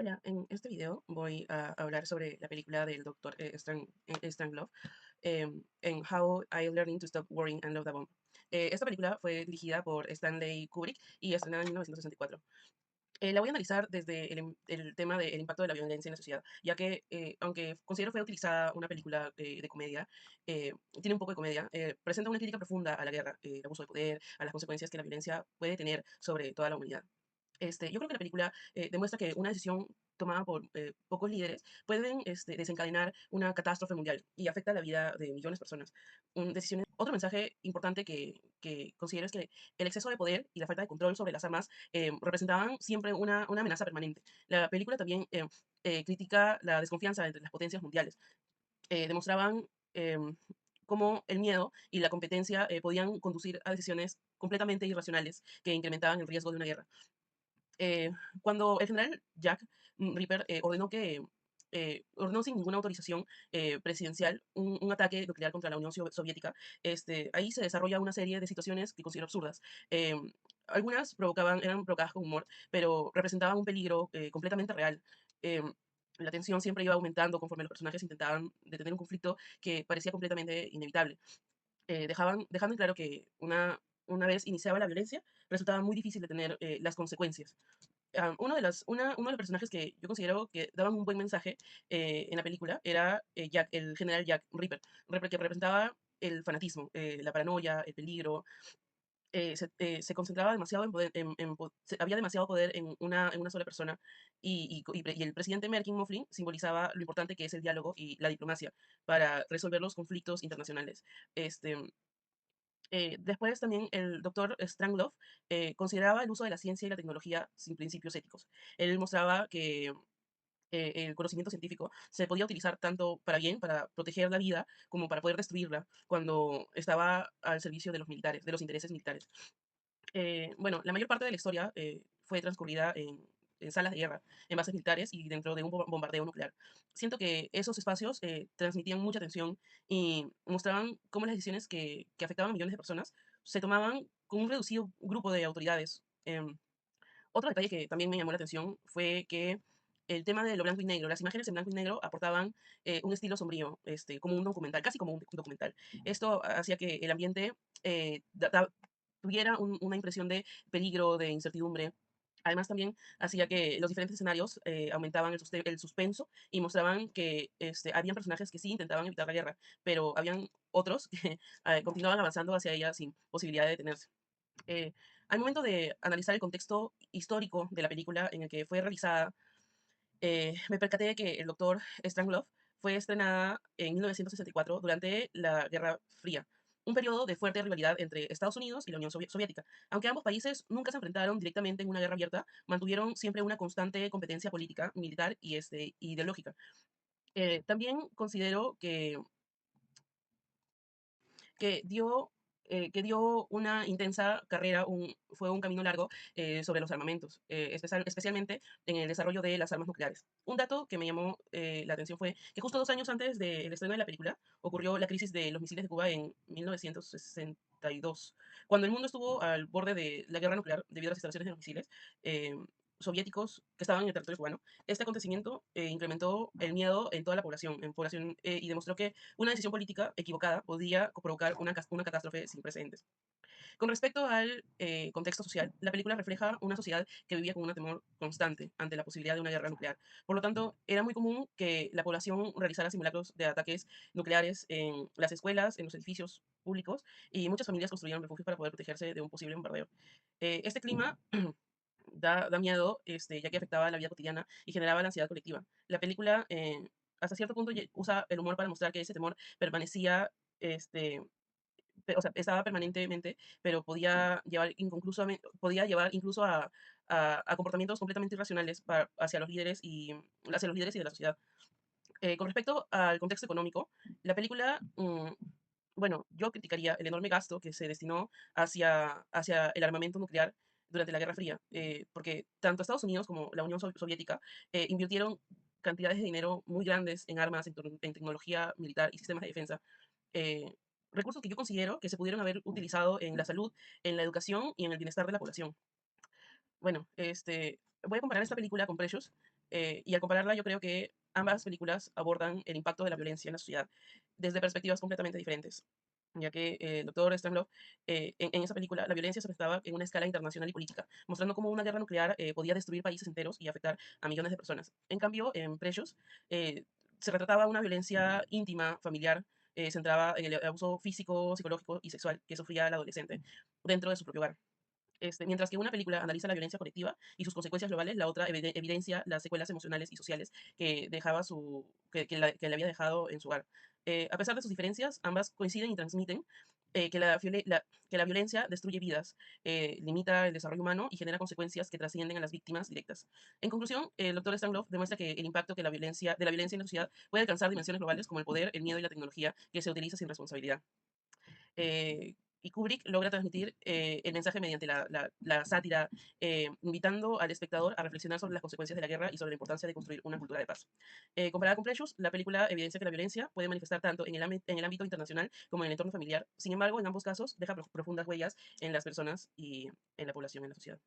Hola, en este video voy a hablar sobre la película del Dr. Strangelove, en How I Learned to Stop Worrying and Love the Bomb. Esta película fue dirigida por Stanley Kubrick y estrenada en 1964. La voy a analizar desde el tema del impacto de la violencia en la sociedad, ya que, aunque considero fue utilizada una película de comedia, tiene un poco de comedia, presenta una crítica profunda a la guerra, el abuso de poder, a las consecuencias que la violencia puede tener sobre toda la humanidad. Yo creo que la película demuestra que una decisión tomada por pocos líderes pueden desencadenar una catástrofe mundial y afecta la vida de millones de personas. Otro mensaje importante que considero es que el exceso de poder y la falta de control sobre las armas representaban siempre una amenaza permanente. La película también critica la desconfianza entre las potencias mundiales. Demostraban cómo el miedo y la competencia podían conducir a decisiones completamente irracionales que incrementaban el riesgo de una guerra. Eh, Cuando el general Jack Ripper ordenó sin ninguna autorización presidencial un ataque nuclear contra la Unión Soviética, ahí se desarrolla una serie de situaciones que considero absurdas. Eh, Algunas eran provocadas con humor, pero representaban un peligro completamente real. Eh, la tensión siempre iba aumentando conforme los personajes intentaban detener un conflicto que parecía completamente inevitable. Dejando en claro que una vez iniciaba la violencia, resultaba muy difícil detener las consecuencias. Uno de los personajes que yo considero que daban un buen mensaje en la película era Jack, el general Jack Ripper, que representaba el fanatismo, la paranoia, el peligro. Se concentraba demasiado en poder, había demasiado poder en una sola persona y el presidente Merkin Mifflin simbolizaba lo importante que es el diálogo y la diplomacia para resolver los conflictos internacionales. Este, Después también el doctor Strangelove consideraba el uso de la ciencia y la tecnología sin principios éticos. Él mostraba que el conocimiento científico se podía utilizar tanto para bien, para proteger la vida, como para poder destruirla cuando estaba al servicio de los militares, de los intereses militares. Bueno, la mayor parte de la historia fue transcurrida en salas de guerra, en bases militares y dentro de un bombardeo nuclear. Siento que esos espacios transmitían mucha tensión y mostraban cómo las decisiones que afectaban a millones de personas se tomaban con un reducido grupo de autoridades. Otro detalle que también me llamó la atención fue que el tema de lo blanco y negro, las imágenes en blanco y negro aportaban un estilo sombrío, como un documental, casi como un documental. Esto hacía que el ambiente tuviera una impresión de peligro, de incertidumbre. Además, también hacía que los diferentes escenarios aumentaban el suspenso y mostraban que habían personajes que sí intentaban evitar la guerra, pero habían otros que continuaban avanzando hacia ella sin posibilidad de detenerse. Eh, Al momento de analizar el contexto histórico de la película en el que fue realizada, me percaté de que el Doctor Strangelove fue estrenada en 1964 durante la Guerra Fría, un periodo de fuerte rivalidad entre Estados Unidos y la Unión Soviética. Aunque ambos países nunca se enfrentaron directamente en una guerra abierta, mantuvieron siempre una constante competencia política, militar y ideológica. También considero que dio una intensa carrera, fue un camino largo sobre los armamentos, especialmente en el desarrollo de las armas nucleares. Un dato que me llamó la atención fue que justo 2 años antes del estreno de la película ocurrió la crisis de los misiles de Cuba en 1962, cuando el mundo estuvo al borde de la guerra nuclear debido a las instalaciones de los misiles eh, soviéticos que estaban en el territorio cubano. Este acontecimiento incrementó el miedo en toda la población y demostró que una decisión política equivocada podía provocar una catástrofe sin precedentes. Con respecto al contexto social, la película refleja una sociedad que vivía con un temor constante ante la posibilidad de una guerra nuclear. Por lo tanto, era muy común que la población realizara simulacros de ataques nucleares en las escuelas, en los edificios públicos, y muchas familias construyeron refugios para poder protegerse de un posible bombardeo. Este clima da miedo, ya que afectaba la vida cotidiana y generaba la ansiedad colectiva. La película, hasta cierto punto, usa el humor para mostrar que ese temor permanecía, o sea, estaba permanentemente, pero podía llevar incluso a comportamientos completamente irracionales hacia los líderes hacia los líderes y de la sociedad. Con respecto al contexto económico, la película, bueno, yo criticaría el enorme gasto que se destinó hacia el armamento nuclear durante la Guerra Fría, porque tanto Estados Unidos como la Unión Soviética invirtieron cantidades de dinero muy grandes en armas, en tecnología militar y sistemas de defensa. eh, Recursos que yo considero que se pudieron haber utilizado en la salud, en la educación y en el bienestar de la población. Bueno, voy a comparar esta película con Precious. Y al compararla, yo creo que ambas películas abordan el impacto de la violencia en la sociedad desde perspectivas completamente diferentes, ya que el doctor Strangelove, en esa película, la violencia se presentaba en una escala internacional y política, mostrando cómo una guerra nuclear podía destruir países enteros y afectar a millones de personas. En cambio, en Precious, eh, se retrataba una violencia íntima, familiar, centrada en el abuso físico, psicológico y sexual que sufría el adolescente dentro de su propio hogar. Mientras que una película analiza la violencia colectiva y sus consecuencias globales, la otra evidencia las secuelas emocionales y sociales que le había dejado en su hogar. A pesar de sus diferencias, ambas coinciden y transmiten que la violencia destruye vidas, limita el desarrollo humano y genera consecuencias que trascienden a las víctimas directas. En conclusión, el doctor Strangelove demuestra que el impacto de la violencia en la sociedad puede alcanzar dimensiones globales como el poder, el miedo y la tecnología que se utiliza sin responsabilidad. Y Kubrick logra transmitir el mensaje mediante la sátira, invitando al espectador a reflexionar sobre las consecuencias de la guerra y sobre la importancia de construir una cultura de paz. Comparada con Precious, la película evidencia que la violencia puede manifestar tanto en el ámbito internacional como en el entorno familiar. Sin embargo, en ambos casos deja profundas huellas en las personas y en la población, en la sociedad.